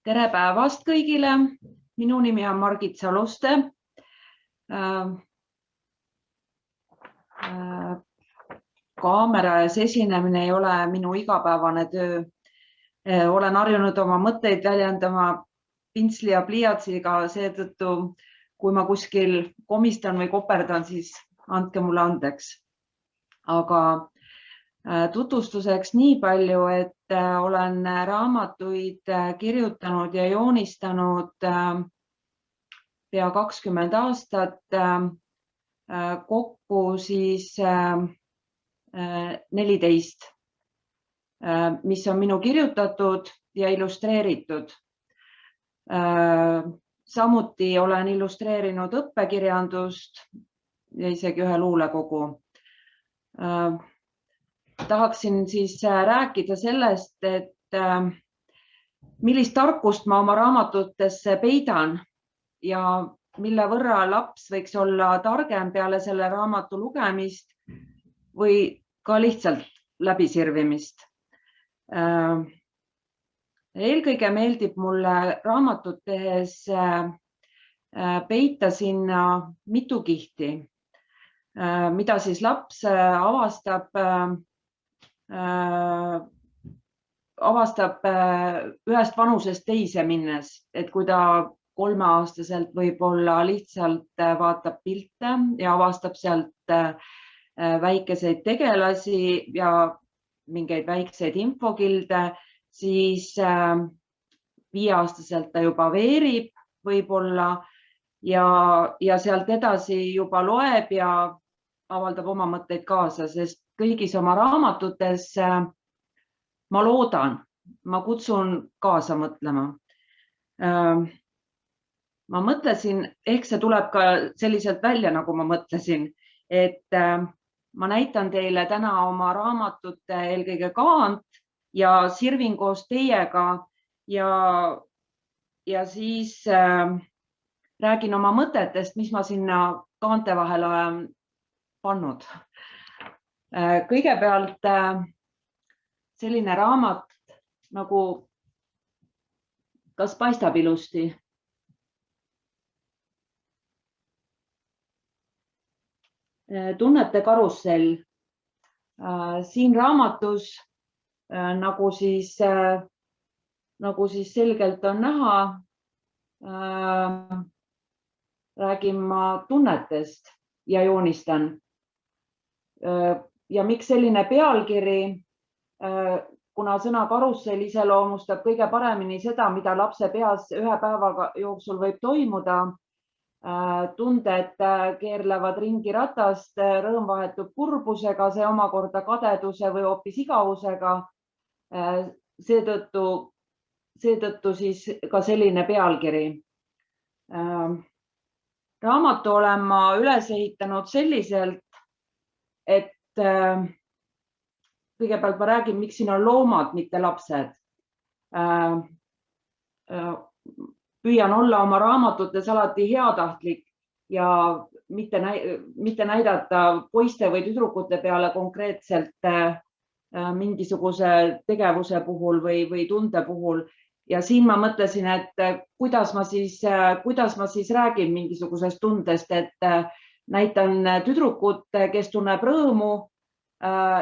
Tere päevast kõigile. Minu nimi on Margit Saluste. Kaamera ees esinemine ei ole minu igapäevane töö. Olen harjunud oma mõtteid väljendama pintsli ja pliiatsiga, seetõttu kui ma kuskil komistan või koperdan, siis andke mulle andeks. Aga tutvustuseks nii palju, et olen raamatuid kirjutanud ja joonistanud pea 20 aastat, kokku siis 14, mis on minu kirjutatud ja illustreeritud. Samuti olen illustreerinud õppekirjandust ja isegi ühe luulekogu. Tahaksin siis rääkida sellest, et millist tarkust ma oma raamatutesse peidan ja mille võrra laps võiks olla targem peale selle raamatu lugemist või ka lihtsalt läbisirvimist. Eelkõige meeldib mulle raamatut tehes peita sinna mitu kihti, mida siis laps avastab ühest vanusest teise minnes, et kui ta 3-aastaselt võib-olla lihtsalt vaatab pilte ja avastab sealt väikeseid tegelasi ja mingeid väikseid infokilde, siis 5-aastaselt ta juba veerib võib-olla ja sealt edasi juba loeb ja avaldab oma mõtteid kaasa, sest kõigis oma raamatutes ma loodan, ma kutsun kaasa mõtlema. Ma mõtlesin, ehk see tuleb ka selliselt välja, nagu ma mõtlesin, et ma näitan teile täna oma raamatute eelkõige kaant ja sirvin koos teiega ja siis räägin oma mõtetest, mis ma sinna kaante vahel olen pannud. Kõigepealt selline raamat nagu Kas paistab ilusti? Tunnete karussell. Siin raamatus, nagu siis selgelt on näha, räägin ma tunnetest ja joonistan. Ja miks selline pealkiri? Kuna sõna karussell iseloomustab kõige paremini seda, mida lapse peas ühe päeva jooksul võib toimuda. Tunded keerlevad ringi ratast, rõõm vahetub kurbusega, see omakorda kadeduse või hoopis igavusega. Seetõttu siis ka selline pealkiri. Raamatu olen ma üles ehitanud selliselt, et kõigepealt ma räägin, miks siin on loomad, mitte lapsed. Püüan olla oma raamatutes alati heatahtlik ja mitte näidata poiste või tüdrukute peale konkreetselt mingisuguse tegevuse puhul või tunde puhul. Ja siin ma mõtlesin, et kuidas ma siis räägin mingisugusest tundest, et näitan tüdrukut, kes tunneb rõõmu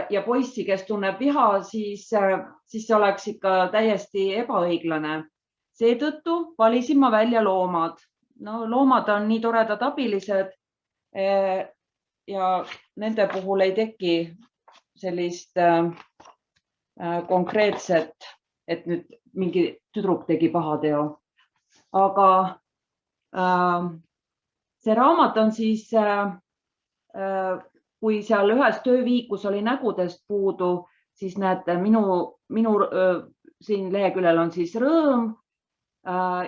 ja poissi, kes tunneb viha, siis see oleks ikka täiesti ebaõiglane. Seetõttu valisin ma välja loomad. No, loomad on nii toredad abilised ja nende puhul ei teki sellist konkreetset, et nüüd mingi tüdruk tegi pahateo. Aga see raamat on siis, kui seal ühes tööviikus oli nägudest puudu, siis näete, minu siin leheküljel on siis rõõm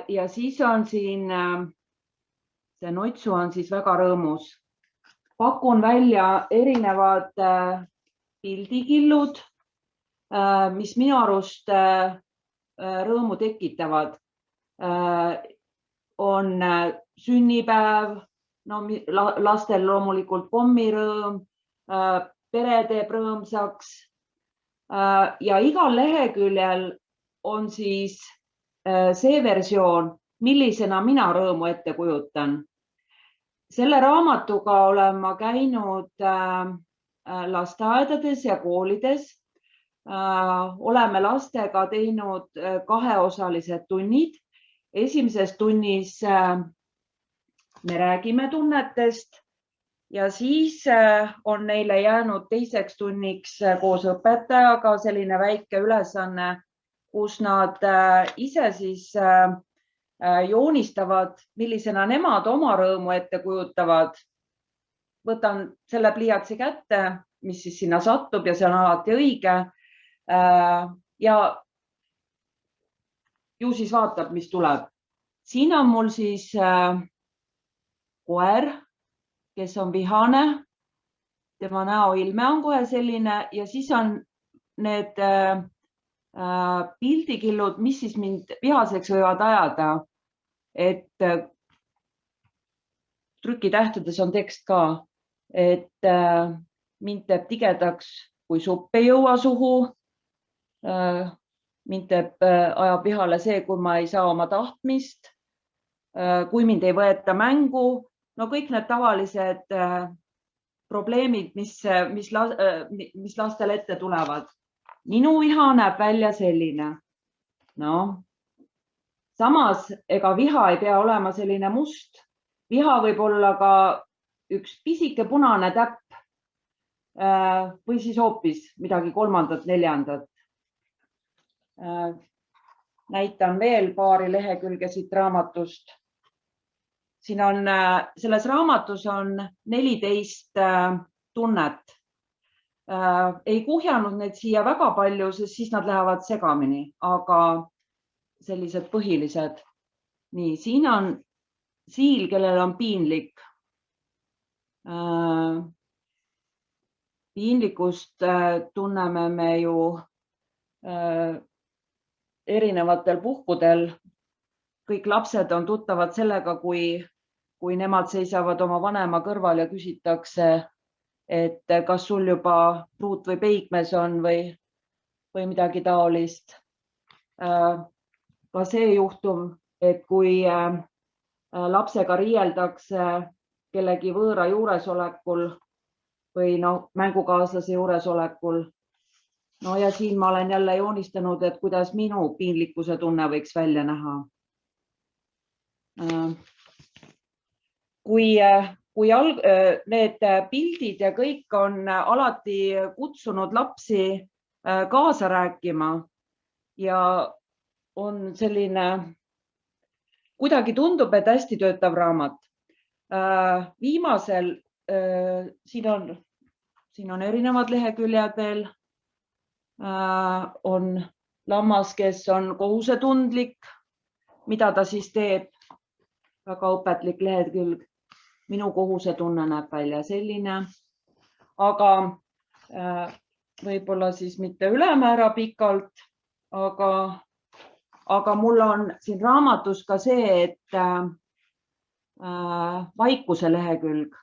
ja siis on siin, see Notsu on siis väga rõõmus. Pakun välja erinevad pildikillud, mis minu arust rõõmu tekitavad. On sünnipäev, lastel loomulikult pommirõõm, pere teeb rõõmsaks ja igal leheküljel on siis see versioon, millisena mina rõõmu ette kujutan. Selle raamatuga olen ma käinud lasteaedades ja koolides. Oleme lastega teinud kaheosalised tunnid. Esimeses tunnis me räägime tunnetest ja siis on neile jäänud teiseks tunniks koos õpetajaga selline väike ülesanne, kus nad ise siis joonistavad, millisena nemad oma rõõmu ette kujutavad. Võtan selle pliiatsi kätte, mis siis sinna satub ja see on alati õige. Ja ju siis vaatab, mis tuleb. Siin on mul siis koer, kes on vihane. Tema näoilme on kohe selline ja siis on need pildikillud, mis siis mind vihaseks võivad ajada. Et trükitähtedes on tekst ka, et mind teeb tigedaks, kui supp ei jõua suhu. Mind teeb ajab vihale see, kui ma ei saa oma tahtmist, kui mind ei võeta mängu. No kõik need tavalised probleemid, mis lastel ette tulevad. Minu viha näeb välja selline. No. Samas, ega viha ei pea olema selline must. Viha võib olla ka üks pisike punane täpp või siis hoopis midagi kolmandat, neljandat. Näitan veel paari lehekülge siit raamatust. Siin on, selles raamatus on 14 tunnet. Ei kuhjanud need siia väga palju, sest siis nad lähevad segamini, aga sellised põhilised. Nii, siin on siil, kellel on piinlik. Piinlikkust tunneme me ju erinevatel puhkudel. Kõik lapsed on tuttavad sellega, kui nemad seisavad oma vanema kõrval ja küsitakse, et kas sul juba pruut või peigmees on või midagi taolist. Ka see juhtum, et kui lapsega riieldakse kellegi võõra juuresolekul või mängukaaslase juuresolekul. No ja siin ma olen jälle joonistanud, et kuidas minu piinlikkuse tunne võiks välja näha. Kui need pildid ja kõik on alati kutsunud lapsi kaasa rääkima ja on selline, kuidagi tundub, et hästi töötav raamat. Viimasel, siin on erinevad leheküljed veel. On lammas, kes on kohusetundlik, mida ta siis teeb. Väga õpetlik lehekülg. Minu kohusetunne näeb välja selline, aga võib-olla siis mitte ülemäära pikalt, aga mul on siin raamatus ka see, et vaikuse lehekülg.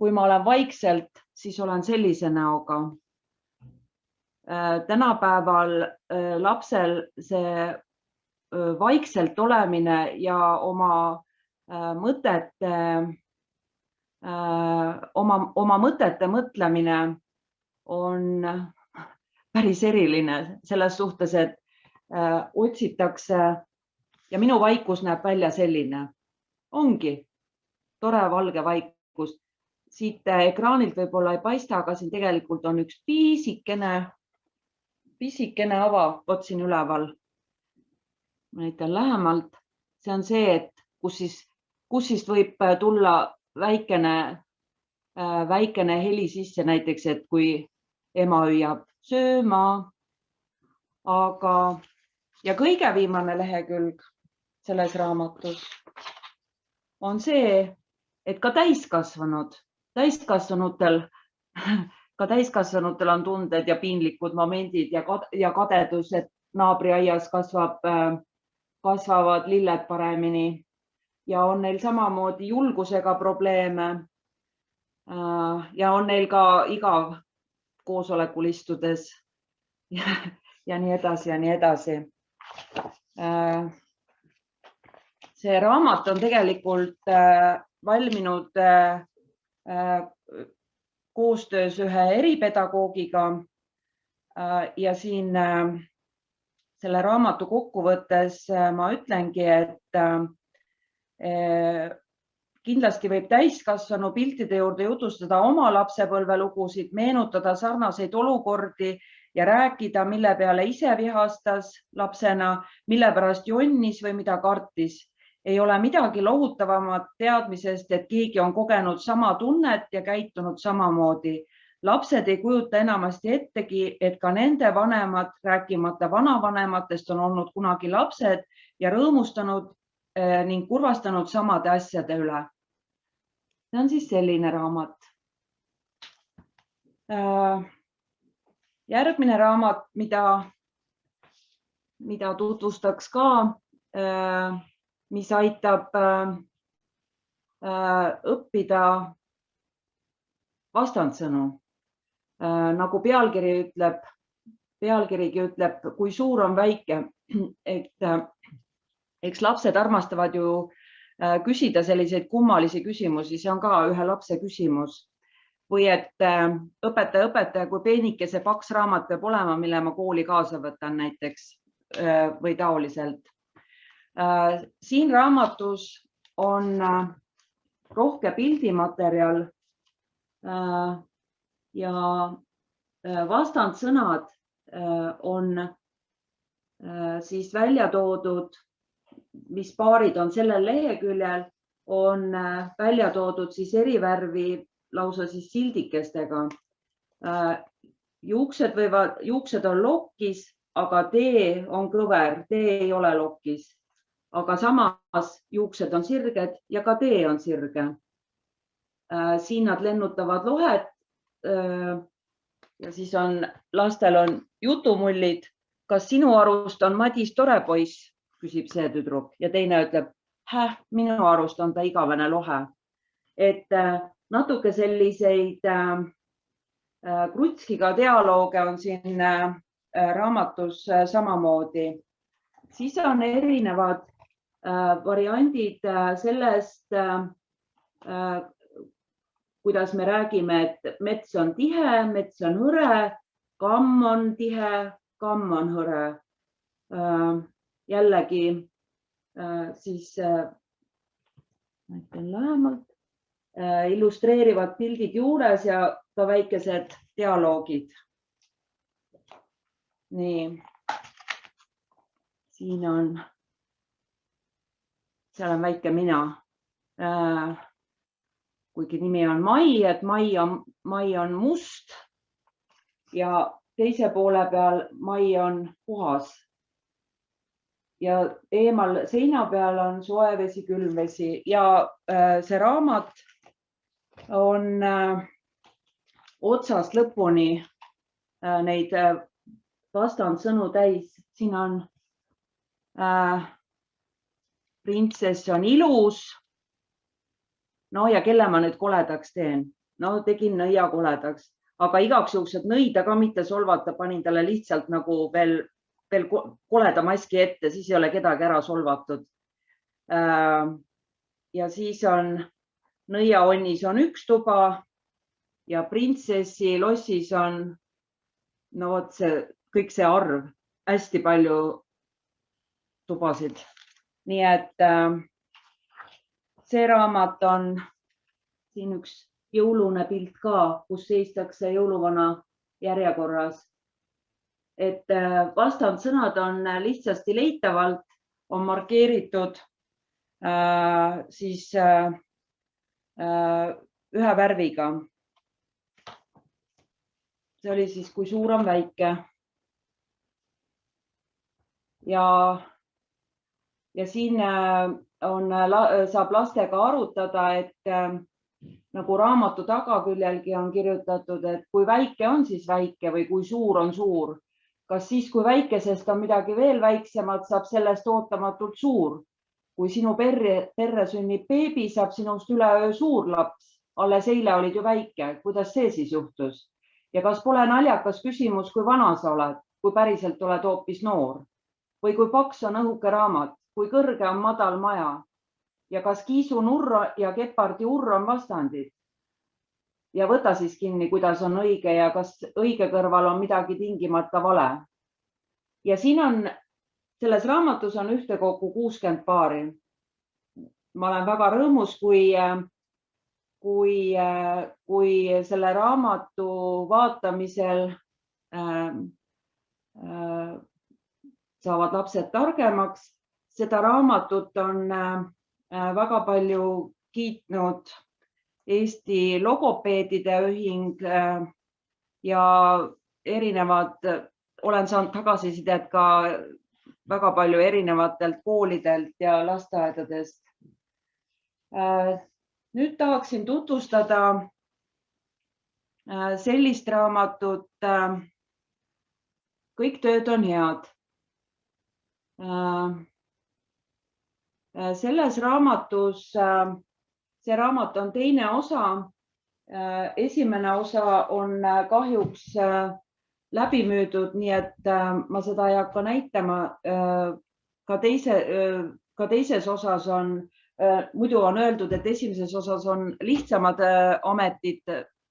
Kui ma olen vaikselt, siis olen sellise näoga. Tänapäeval lapsel see vaikselt olemine ja oma mõtete mõtlemine on päris eriline selles suhtes, et otsitakse ja minu vaikus näeb välja selline. Ongi tore valge vaikus. Siit ekraanilt võib-olla ei paista, aga siin tegelikult on üks pisikene ava, vot siin üleval. Ma näitan lähemalt. See on see, et kus siis võib tulla väikene heli sisse, näiteks, et kui ema hüüab sööma. Ja kõige viimane lehekülg selles raamatus on see, et ka täiskasvanutel on tunded ja piinlikud momendid ja kadedus, et naabriaias kasvavad lilled paremini ja on neil samamoodi julgusega probleeme ja on neil ka igav koosolekul istudes ja nii edasi ja nii edasi. See raamat on tegelikult valminud koostöös ühe eripedagoogiga ja siin selle raamatu kokkuvõttes ma ütlengi, et kindlasti võib täiskasvanu piltide juurde jutustada oma lapsepõlvelugusid, meenutada sarnaseid olukordi ja rääkida, mille peale ise vihastas lapsena, mille pärast jonnis või mida kartis. Ei ole midagi lohutavamat teadmisest, et keegi on kogenud sama tunnet ja käitunud samamoodi. Lapsed ei kujuta enamasti ettegi, et ka nende vanemad, rääkimata vanavanematest, on olnud kunagi lapsed ja rõõmustanud ning kurvastanud samade asjade üle. See on siis selline raamat. Järgmine raamat, mida tutvustaks ka, mis aitab õppida vastandsõnu. Nagu pealkirigi ütleb, kui suur on väike, eks lapsed armastavad ju küsida selliseid kummalisi küsimusi, see on ka ühe lapse küsimus. Või et õpetaja, kui peenike see paks raamat peab olema, mille ma kooli kaasa võtan näiteks või taoliselt. Siin raamatus on rohke pildimaterjal ja vastandsõnad on siis välja toodud, mis paarid on sellel leheküljel, on välja toodud siis erivärvi lausa siis sildikestega. Juuksed on lokkis, aga tee on kõver, tee ei ole lokkis. Aga samas juuksed on sirged ja ka tee on sirge. Siin nad lennutavad lohet ja siis lastel on jutumullid. Kas sinu arust on Madis tore poiss, küsib see tüdruk ja teine ütleb, minu arust on ta igavene lohe. Et natuke selliseid krutskiga dialooge on siin raamatus samamoodi. Siis on erinevad variandid sellest, kuidas me räägime, et mets on tihe, mets on hõre, kamm on tihe, kamm on hõre. Jällegi siis näitan lähemalt. Illustreerivad pildid juures ja ka väikesed dialoogid. Nii. Seal on väike mina. Kuigi nimi on Mai, et Mai on must ja teise poole peal Mai on puhas. Ja eemal seina peal on soe vesi, külm vesi ja see raamat on otsast lõpuni neid vastandsõnu täis. Siin on printsess on ilus. No ja kelle ma nüüd koledaks teen? No tegin nõia koledaks, aga igaks juhuks, et nõida ka mitte solvata, panin talle lihtsalt nagu veel koleda maski ette, siis ei ole kedagi ära solvatud. Ja siis on nõiaonnis on üks tuba ja printsessi lossis on kõik see arv, hästi palju tubasid. Nii et see raamat on siin üks jõulune pilt ka, kus seistakse jõuluvana järjekorras. Et vastandsõnad on lihtsasti leitavalt, on markeeritud siis ühe värviga. See oli siis, kui suur on väike. Ja siin saab lastega arutada, et nagu raamatu tagaküljelgi on kirjutatud, et kui väike on siis väike või kui suur on suur. Kas siis, kui väikesest on midagi veel väiksemat, saab sellest ootamatult suur. Kui sinu perre sünnib beebi, saab sinust üleöö suur laps. Alles eile olid ju väike. Kuidas see siis juhtus? Ja kas pole naljakas küsimus, kui vana sa oled, kui päriselt oled hoopis noor? või kui paks on õhuke raamat, kui kõrge on madal maja ja kas kiisunurr ja gepardi urr on vastandid. Ja võta siis kinni, kuidas on õige ja kas õige kõrval on midagi tingimata vale. Ja siin on, selles raamatus on ühtekokku 60 paari. Ma olen väga rõõmus, kui selle raamatu vaatamisel saavad lapsed targemaks. Seda raamatut on väga palju kiitnud Eesti logopeedide ühing ja erinevad, olen saanud tagasisidet ka väga palju erinevatelt koolidelt ja lasteaedadest. Nüüd tahaksin tutvustada sellist raamatut Kõik tööd on head. Selles raamatus, see raamat on teine osa. Esimene osa on kahjuks läbi müüdud, nii et ma seda ei hakka näitama. Ka teises osas on, muidu on öeldud, et esimeses osas on lihtsamad ametid.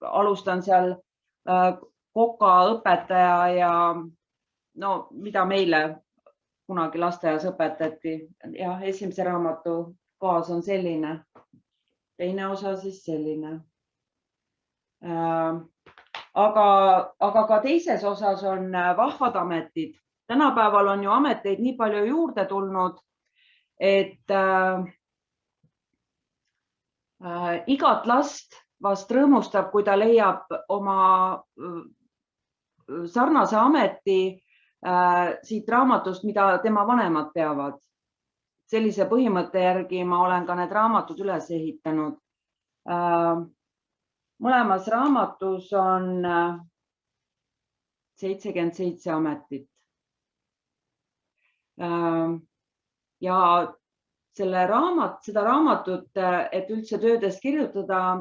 Alustan seal kokaõpetaja ja no mida meile kunagi lasteaias õpetati. Ja esimese raamatu kaas on selline, teine osa siis selline. Aga ka teises osas on vahvad ametid. Tänapäeval on ju ameteid nii palju juurde tulnud, et igat last vast rõõmustab, kui ta leiab oma sarnase ameti siit raamatust, mida tema vanemad peavad. Sellise põhimõtte järgi ma olen ka need raamatud üles ehitanud. Mõlemas raamatus on 77 ametit. Ja seda raamatut, et üldse töödest kirjutada,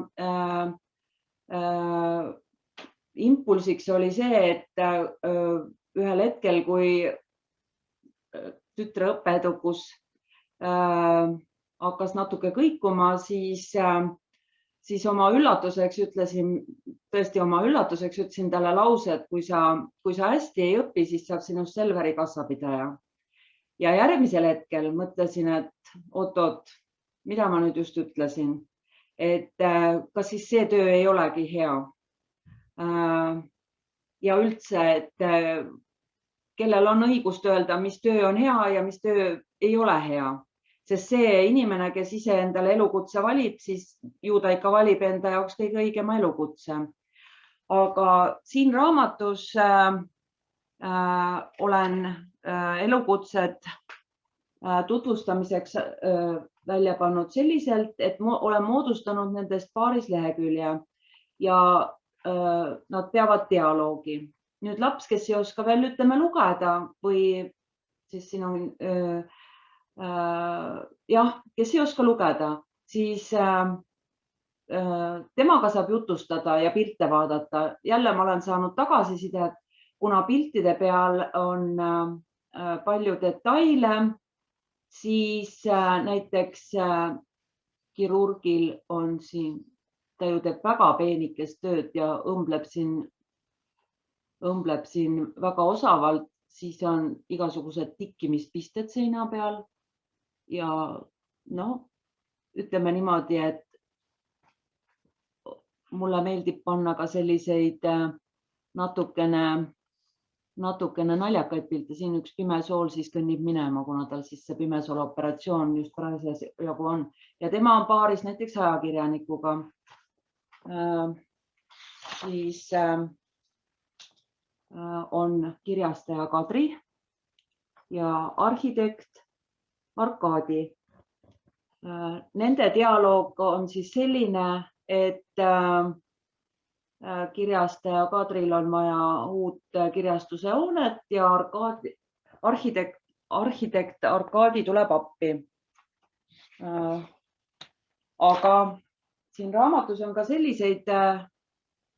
impulsiks oli see, et ühel hetkel, kui tütre õppeedukus hakkas natuke kõikuma, siis oma üllatuseks ütlesin talle lause, et kui sa hästi ei õpi, siis saab sinust Selveri kassapidaja. Ja järgmisel hetkel mõtlesin, et oot, mida ma nüüd just ütlesin, et kas siis see töö ei olegi hea. Ja üldse, et kellel on õigust öelda, mis töö on hea ja mis töö ei ole hea. Sest see inimene, kes ise endale elukutse valib, siis ju ta ikka valib enda jaoks kõige õigema elukutse. Aga siin raamatus olen elukutset tutvustamiseks välja pannud selliselt, et olen moodustanud nendest paaris lehekülje ja nad peavad dialoogi. Nüüd laps, kes ei oska veel lugeda või siis siin on kes ei oska lugeda, siis temaga saab jutustada ja pilte vaadata. Jälle ma olen saanud tagasisidet, kuna piltide peal on palju detaile, siis näiteks kirurgil on siin, ta ju teeb väga peenikest tööd ja õmbleb siin väga osavalt, siis on igasugused tikkimispisted seina peal. Ja ütleme niimoodi, et mulle meeldib panna ka selliseid natukene naljakaid pilte. Siin üks pimesool siis kõnnib minema, kuna tal siis see pimesoole operatsioon just praegu on. Ja tema on paaris näiteks ajakirjanikuga. Siis on kirjastaja Kadri ja arhitekt Arkadi. Nende dialoog on siis selline, et kirjastaja Kadril on vaja uut kirjastuse hoonet ja arhitekt Arkadi tuleb appi. Aga siin raamatus on ka selliseid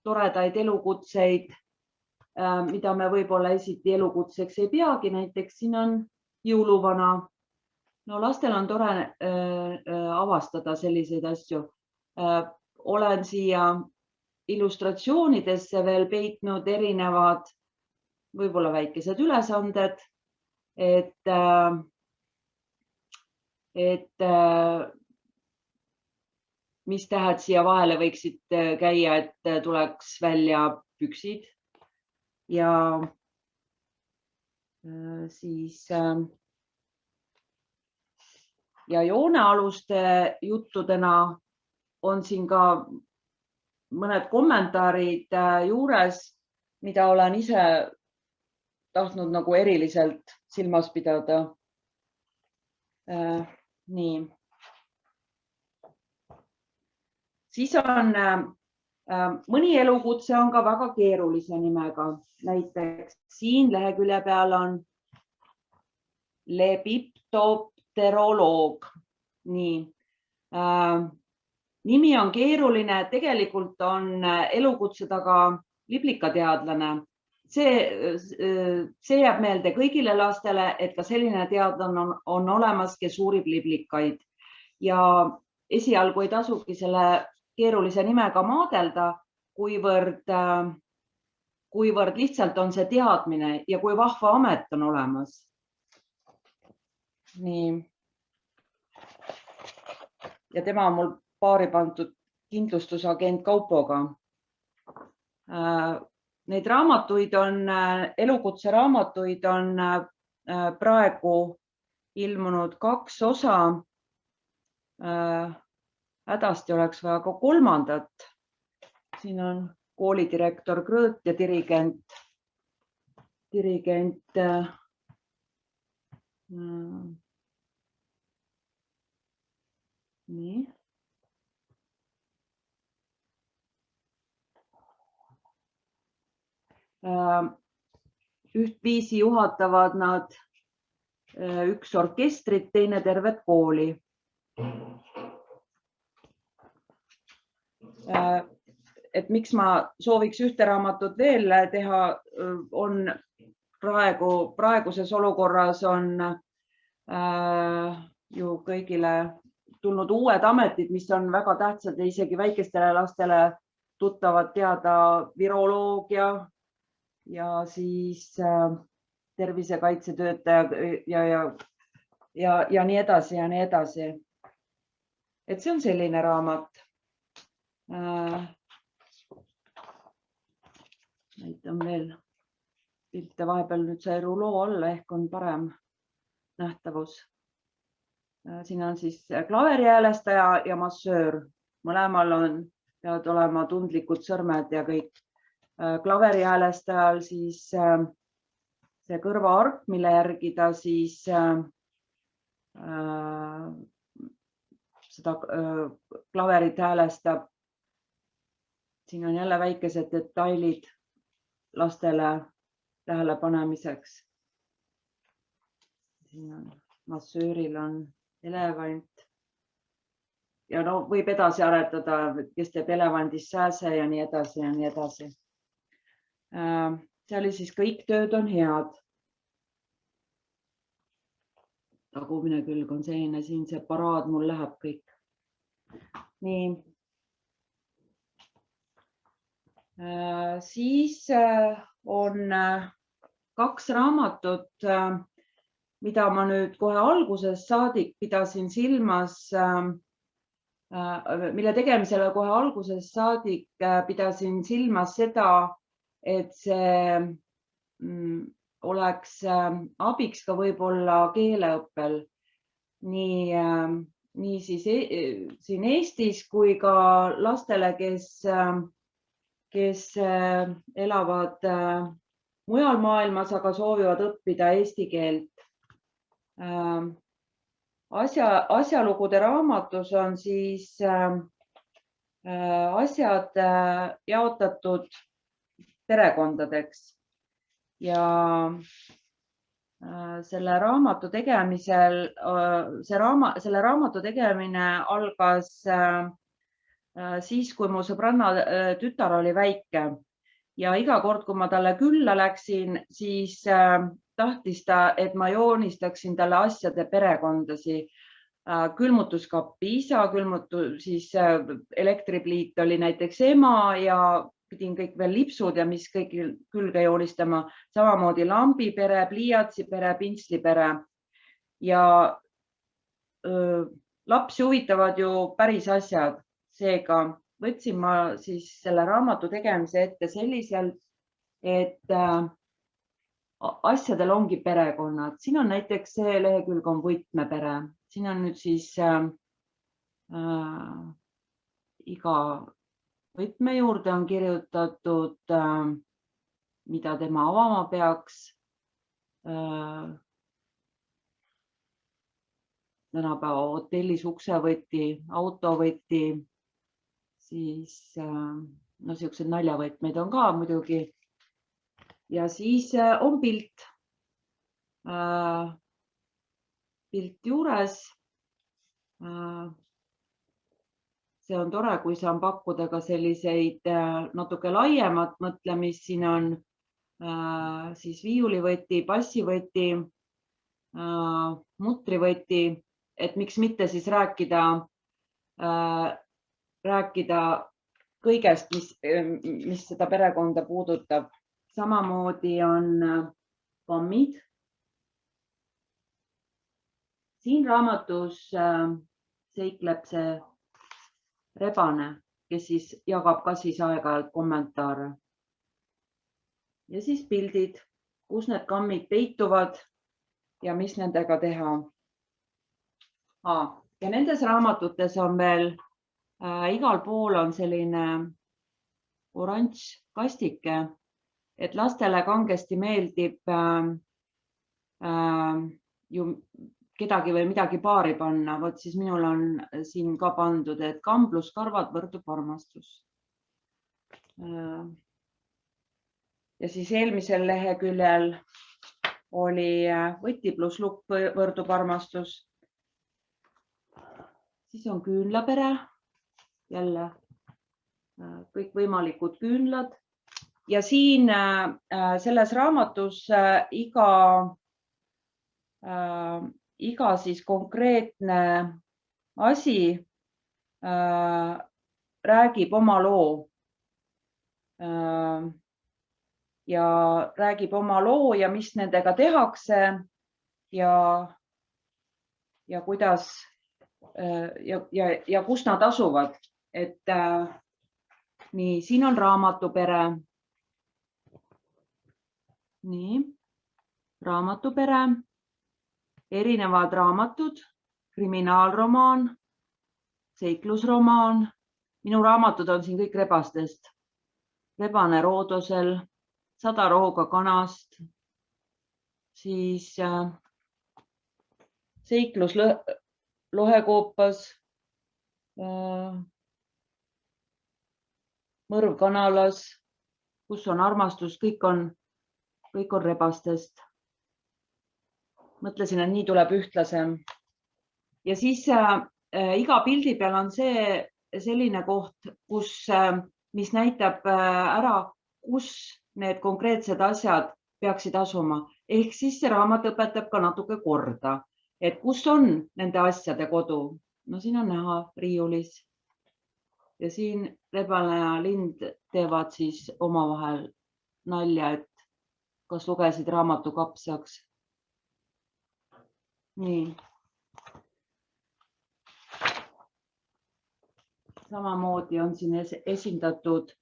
toredaid elukutseid, mida me võib-olla esiti elukutseks ei peagi. Näiteks siin on jõuluvana. No lastel on tore avastada selliseid asju. Olen siia illustratsioonidesse veel peitnud erinevad võib-olla väikesed ülesanded, et mis tähed siia vahele võiksid käia, et tuleks välja püksid ja siis ja joonealuste juttudena on siin ka mõned kommentaarid juures, mida olen ise tahtnud nagu eriliselt silmas pidada. Nii. Siis on mõni elukutse on ka väga keerulise nimega. Näiteks siin lehekülje peal on lepiptopteroloog. Nii. Nimi on keeruline, tegelikult on elukutse taga liblikateadlane. See jääb meelde kõigile lastele, et ka selline teadlane on olemas, kes uurib liblikaid. Ja esialgu ei tasugi selle keerulise nimega maadelda, kuivõrd lihtsalt on see teadmine ja kui vahva amet on olemas. Nii. Ja tema on mul paari pandud kindlustusagent Kaupoga. Neid raamatuid on, elukutse raamatuid on praegu ilmunud 2 osa. Hädasti oleks vaja ka 3. Siin on koolidirektor Krõõt ja dirigent. Nii. Ühtviisi juhatavad nad üks orkestrit, teine tervet kooli. Et miks ma sooviks ühte raamatut veel teha, on praeguses olukorras on ju kõigile tulnud uued ametid, mis on väga tähtsad ja isegi väikestele lastele tuttavad teada viroloogia ja siis tervisekaitsetöötaja ja nii edasi ja nii edasi. Et see on selline raamat. Näitan veel pilte vahepeal nüüd sai ruloo alla ehk on parem nähtavus. Siin on siis klaverihäälestaja ja massöör. Mõlemal peavad olema tundlikud sõrmed ja kõik. Klaverihäälestajal siis see kõrvaarp, mille järgi ta siis seda klaverit häälestab. Siin on jälle väikesed detailid lastele tähelepanemiseks. Siin on massööril on elevant ja no võib edasi aretada, kes teeb elevandist sääse ja nii edasi ja nii edasi. See oli siis kõik tööd on head. Tagumine külg on selline, siin see paraad mul läheb kõik. Nii. Siis on 2 raamatut, mida ma nüüd kohe algusest saadik pidasin silmas, mille tegemisele kohe algusest saadik pidasin silmas seda, et see oleks abiks ka võib-olla keeleõppel nii siis siin Eestis kui ka lastele, kes elavad mujal maailmas, aga soovivad õppida eesti keelt. Asjalugude raamatus on siis asjad jaotatud perekondadeks ja selle raamatu tegemine algas siis, kui mu sõbranna tütar oli väike ja iga kord, kui ma talle külla läksin, siis tahtis ta, et ma joonistaksin talle asjade perekondasid. Külmutuskappi isa, siis elektripliit oli näiteks ema ja pidin kõik veel lipsud ja mis kõik külge joonistama. Samamoodi lambi pere, pliiatsi pere, pintsli pere. Ja lapsi huvitavad ju päris asjad. Seega võtsin ma siis selle raamatu tegemise ette selliselt, et asjadel ongi perekonnad. Siin on näiteks see lehekülg on võtmepere. Siin on nüüd siis iga võtme juurde on kirjutatud, mida tema avama peaks. Tänapäeva hotellis uksevõti, autovõti, siis no siuksed naljavõtmeid on ka muidugi. Ja siis on pilt. Pilt juures. See on tore, kui saan pakkuda ka selliseid natuke laiemat mõtlemist. Siin on siis viiulivõti, bassivõti, mutrivõti, et miks mitte siis rääkida kõigest, mis seda perekonda puudutab. Samamoodi on kammid. Siin raamatus seikleb see rebane, kes siis jagab ka siis aeg-ajalt kommentaare. Ja siis pildid, kus need kammid peituvad ja mis nendega teha. Ja nendes raamatutes on veel igal pool on selline oranž kastike, et lastele kangesti meeldib ju kedagi või midagi paari panna. Vot siis minul on siin ka pandud, et kamblus, karvad võrdub armastus. Ja siis eelmisel leheküljel oli võti pluss lukk võrdub armastus. Siis on küünlapere, jälle kõik võimalikud küünlad. Ja siin selles raamatus iga siis konkreetne asi räägib oma loo. Ja räägib oma loo ja mis nendega tehakse ja kuidas ja kus nad asuvad. Et nii, siin on raamatupere. Nii, raamatupere, erinevad raamatud, kriminaalromaan, seiklusromaan. Minu raamatud on siin kõik rebastest. Rebane Roodosel, 100 rooga kanast, siis seiklus Lohekoopas, mõrv kanalas, kus on armastus, kõik on rebastest. Mõtlesin, et nii tuleb ühtlasem. Ja siis iga pildi peal on selline koht, mis näitab ära, kus need konkreetsed asjad peaksid asuma. Ehk siis see raamat õpetab ka natuke korda, et kus on nende asjade kodu. No siin on näha riiulis. Ja siin rebane ja lind teevad siis omavahel nalja, et kas lugesid raamatu kapsaks. Nii. Samamoodi on siin esindatud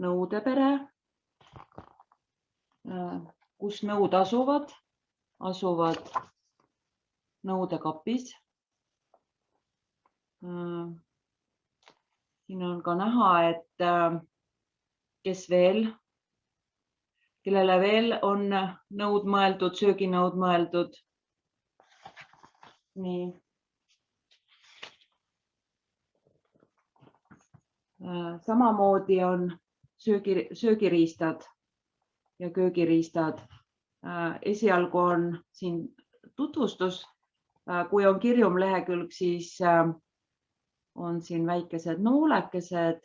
nõudepere, kus nõud asuvad nõudekapis. Siin on ka näha, et kes veel, kellele veel on nõud mõeldud, sööginõud mõeldud. Nii. Samamoodi on söögiriistad ja köögiriistad. Esialgu on siin tutvustus. Kui on kirjum lehekülg, siis on siin väikesed noolekesed.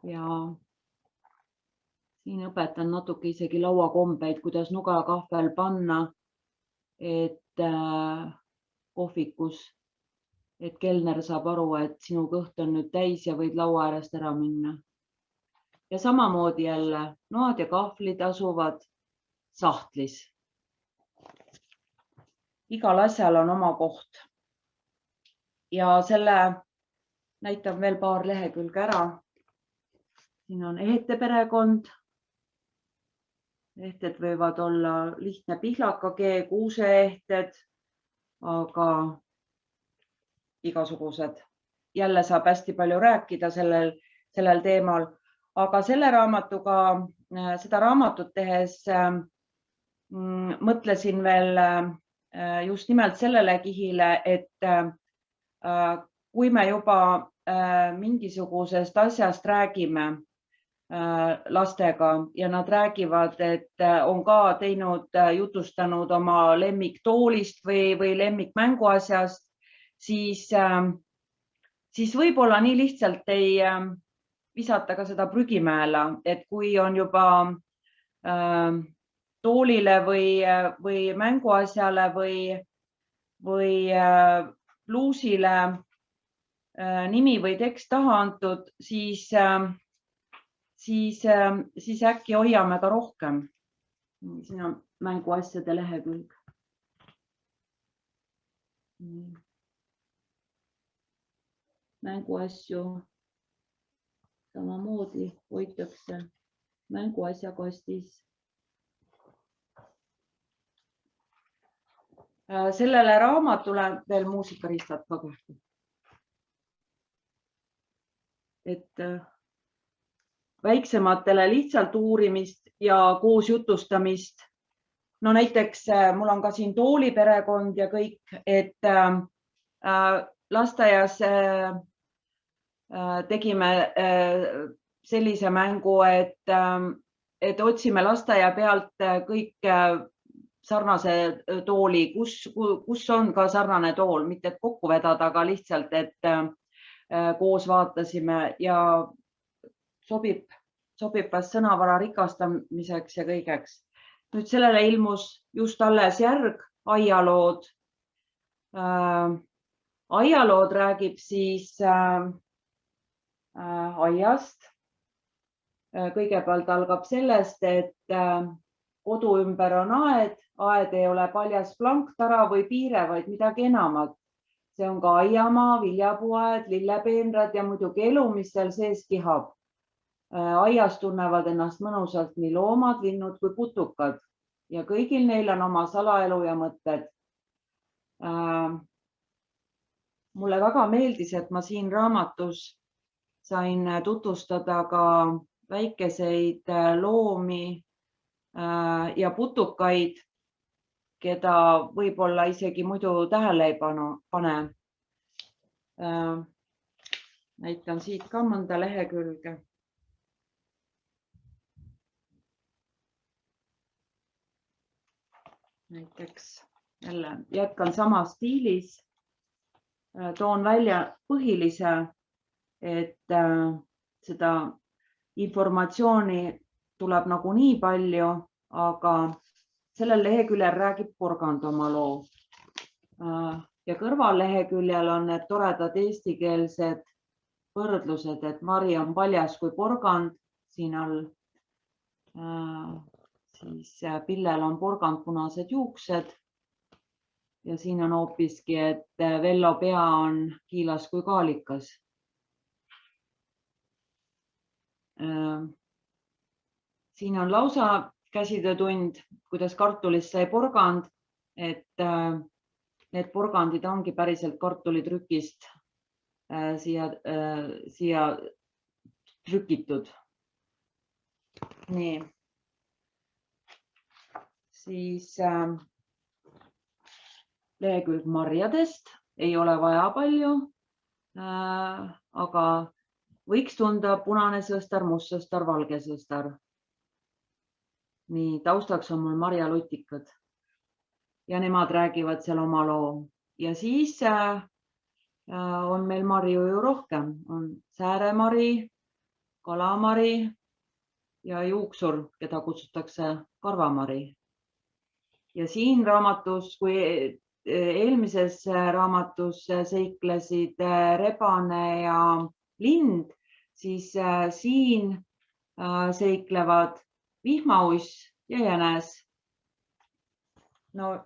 ja siin õpetan natuke isegi lauakombeid, kuidas nuga kahvel panna, et kohvikus, et kelner saab aru, et sinu kõht on nüüd täis ja võid laua äärest ära minna. Ja samamoodi jälle noad ja kahvlid asuvad sahtlis. Igal asjal on oma koht. Ja selle näitan veel paar lehekülge ära. Siin on ehteperekond. Ehted võivad olla lihtne pihlakakee, kuuseehted, aga igasugused. Jälle saab hästi palju rääkida sellel teemal, aga selle raamatuga, seda raamatut tehes mõtlesin veel just nimelt sellele kihile, et kui me juba mingisugusest asjast räägime lastega ja nad räägivad, et on ka jutustanud oma lemmiktoolist või lemmikmänguasjast, siis võib-olla nii lihtsalt ei visata ka seda prügimäele, et kui on juba toolile või mänguasjale või pluusile nimi või tekst taha antud, siis äkki hoiame ka rohkem. Siin on mänguasjade lehekülg. Mänguasju samamoodi hoitakse mänguasjakastis. Sellele raamatule veel muusikaristad ka kohta. Et väiksematele lihtsalt uurimist ja koos jutustamist. No näiteks mul on ka siin tooliperekond ja kõik, et lasteaias tegime sellise mängu, et otsime lasteaia pealt kõik sarnase tooli, kus on ka sarnane tool, mitte et kokku vedada, aga lihtsalt, et koos vaatasime ja sobib vast sõnavara rikastamiseks ja kõigeks. Nüüd sellele ilmus just alles järg aialood. Aialood räägib siis aiast. Kõigepealt algab sellest, et kodu ümber on aed. Aed ei ole paljas planktara või piire, vaid midagi enamat. See on ka aiamaa, viljapuuaed, lillepeenrad ja muidugi elu, mis seal sees kihab. Aias tunnevad ennast mõnusalt nii loomad, linnud kui putukad ja kõigil neil on oma salaelu ja mõtted. Mulle väga meeldis, et ma siin raamatus sain tutvustada ka väikeseid loomi ja putukaid, keda võib-olla isegi muidu tähele ei pane. Näitan siit ka mõnda lehekülge. Näiteks jälle jätkan samas stiilis, toon välja põhilise, et seda informatsiooni tuleb nagu nii palju, aga sellel leheküljel räägib porgand oma loo. Ja kõrvalleheküljel on need toredad eestikeelsed võrdlused, et Mari on paljas kui porgand, siin all siis Pillel on porgand punased juuksed ja siin on hoopiski, et Vello pea on kiilas kui kaalikas. Siin on lausa käsitöötund, kuidas kartulist sai porgand, et need porgandid ongi päriselt kartulitrükist siia trükitud. Nii. Siis lehekülg marjadest ei ole vaja palju, aga võiks tunda punane sõstar, must sõstar, valge sõstar. Nii, taustaks on mul marjalutikad ja nemad räägivad seal oma loo. Ja siis on meil marju ju rohkem, on sääremari, kalamari ja juuksur, keda kutsutakse karvamari. Ja siin raamatus, kui eelmises raamatus seiklesid rebane ja lind, siis siin seiklevad vihmauss ja jänes. No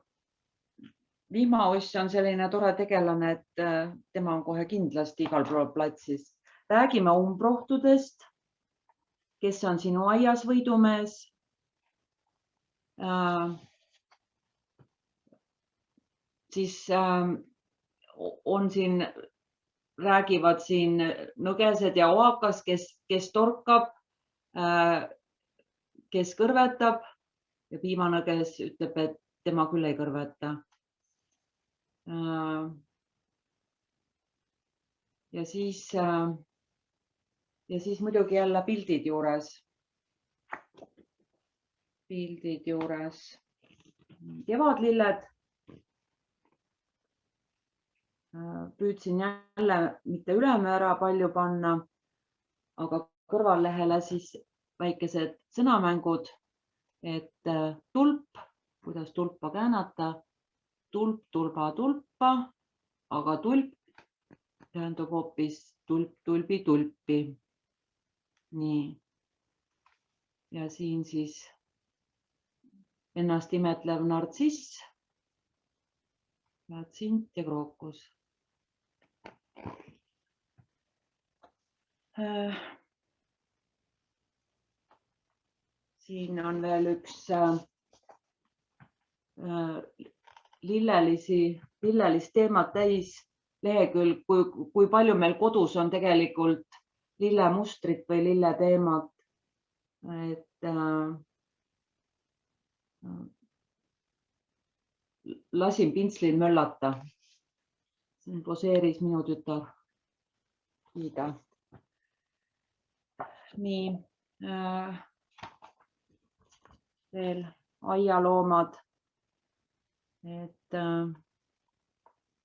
vihmauss on selline tore tegelane, et tema on kohe kindlasti igal pool platsis. Räägime umbrohtudest, kes on sinu aias võidumees. Siis on siin, räägivad siin nõgesed ja oakas, kes torkab, kes kõrvetab ja piimanõges ütleb, et tema küll ei kõrveta. Ja siis muidugi jälle pildid juures. Kevadlilled. Püüdsin jälle mitte ülemäära palju panna, aga kõrvallehele siis väikesed sõnamängud, et tulp, kuidas tulpa käänata, tulp, tulba, tulpa, aga tulp tähendab hoopis tulp, tulbi, tulpi. Nii. Ja siin siis ennast imetlev nartsiss, tsint ja krookus. Siin on veel üks lillelist teemat täis lehekülg, kui palju meil kodus on tegelikult lillemustrit või lilleteemat. Et lasin pintslil möllata. Siin poseeris minu tütar Hiida. Nii, veel aialoomad. Et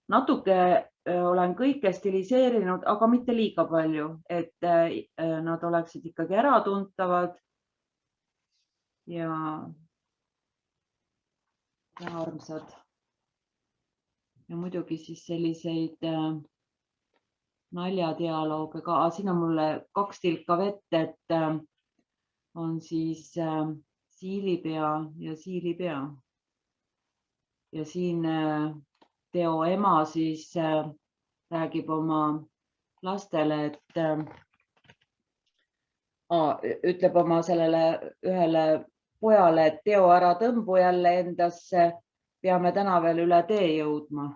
natuke olen kõike stiliseerinud, aga mitte liiga palju, et nad oleksid ikkagi äratuntavad ja armsad. Ja muidugi siis selliseid naljadialooge ka. Siin on mulle 2 tilka vett, et on siis siilipea ja siilipea. Ja siin Teo ema siis räägib oma lastele, et ütleb oma sellele ühele pojale, et Teo, ära tõmbu jälle endasse, peame täna veel üle tee jõudma.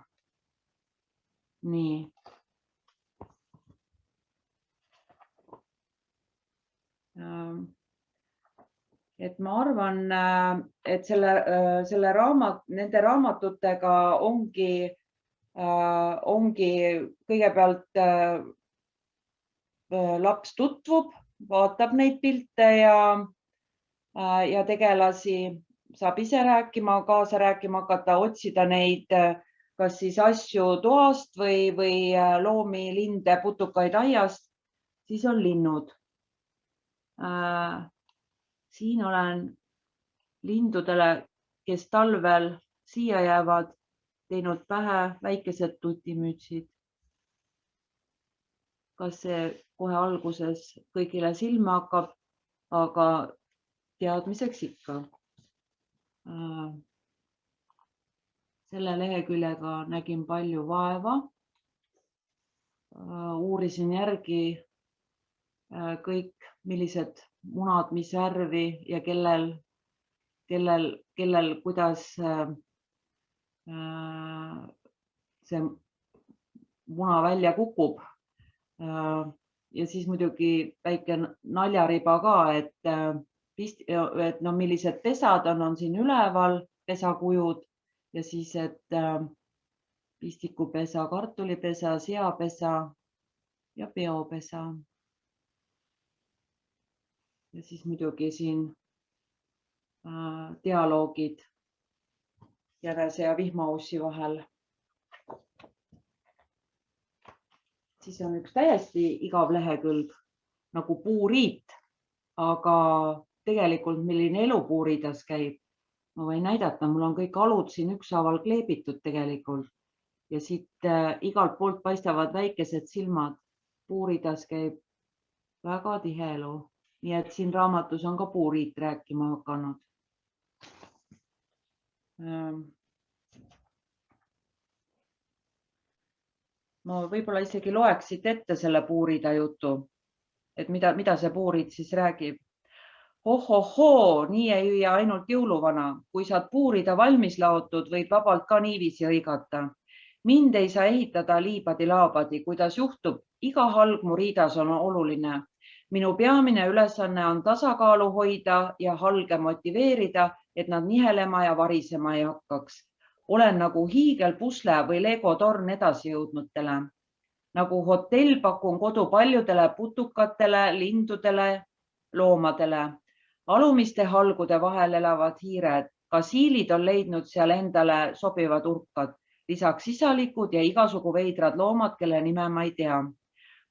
Nii. Et ma arvan, et nende raamatutega ongi kõigepealt laps tutvub, vaatab neid pilte ja tegelasi, saab ise rääkima, kaasa rääkima hakata, otsida neid, kas siis asju toast või loomi, linde, putukaid aiast, siis on linnud. Siin olen lindudele, kes talvel siia jäävad, teinud pähe väikesed tutimütsid. Kas see kohe alguses kõigile silma hakkab, aga teadmiseks ikka. Selle leheküljega nägin palju vaeva. Uurisin järgi kõik, millised munad, mis värvi ja kellel kuidas see muna välja kukub. Ja siis muidugi väike naljariba ka, et millised pesad on siin üleval, pesakujud ja siis, et pistikupesa, kartulipesa, seapesa ja peopesa. Ja siis muidugi siin dialoogid jänese ja vihmaussi vahel. Siis on üks täiesti igav lehekülg, nagu puuriit, aga tegelikult milline elu puuridas käib. Ma võin näidata, mul on kõik alud siin ükshaaval kleebitud tegelikult ja siit igalt poolt paistavad väikesed silmad. Puuridas käib väga tihe elu. Nii et siin raamatus on ka puuriit rääkima hakanud. Ma võib-olla isegi loeksid ette selle puurida jutu, et mida see puurid siis räägib. Ohohoo, nii ei hüüa ainult jõuluvana. Kui saad puurida valmis laotud, võid vabalt ka niiviisi hõigata. Mind ei saa ehitada liibadi-laabadi, kuidas juhtub. Iga halg mu riidas on oluline. Minu peamine ülesanne on tasakaalu hoida ja halge motiveerida, et nad nihelema ja varisema ei hakkaks. Olen nagu hiigelpusle või Lego torn edasi jõudnutele. Nagu hotell pakun kodu paljudele putukatele, lindudele, loomadele. Alumiste halgude vahel elavad hiired. Ka siilid on leidnud seal endale sobivad urkad. Lisaks isalikud ja igasugu veidrad loomad, kelle nime ma ei tea.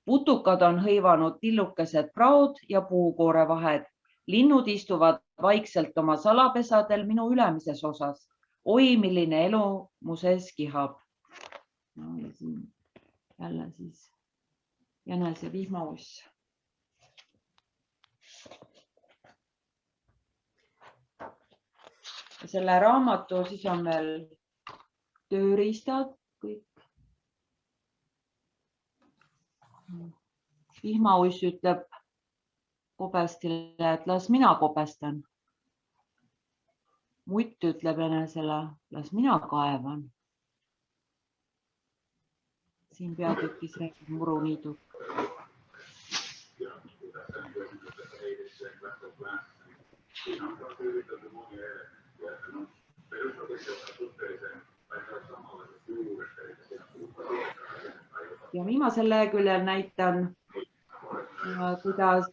Putukad on hõivanud tillukesed praod ja puukoore vahed. Linnud istuvad vaikselt oma salapesadel minu ülemises osas. Oi, milline elu mu sees kihab. No, ja siin jälle siis jänese vihmauss. Selle raamatu siis on veel tööriistad kõik. Vihmauss ütleb kobestile, et las mina kobestan. Mutt ütleb enesele, las mina kaevan. Siin peatükis räägib muruniiduk. Ja viimasel leheküljel näitan, kuidas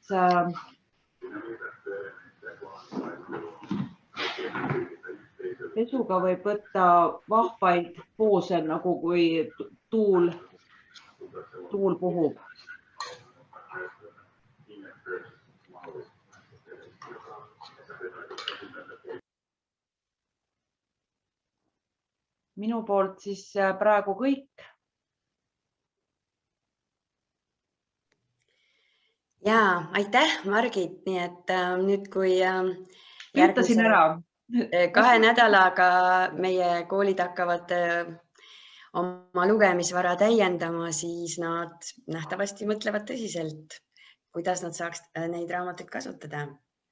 pesuga võib võtta vahvaid poose, nagu kui tuul puhub. Minu poolt siis praegu kõik. Ja, aitäh, Margit. Nii et nüüd, kui Ürtasin ära. 2 nädalaga meie koolid hakkavad oma lugemisvara täiendama, siis nad nähtavasti mõtlevad tõsiselt, kuidas nad saaks neid raamatuid kasutada.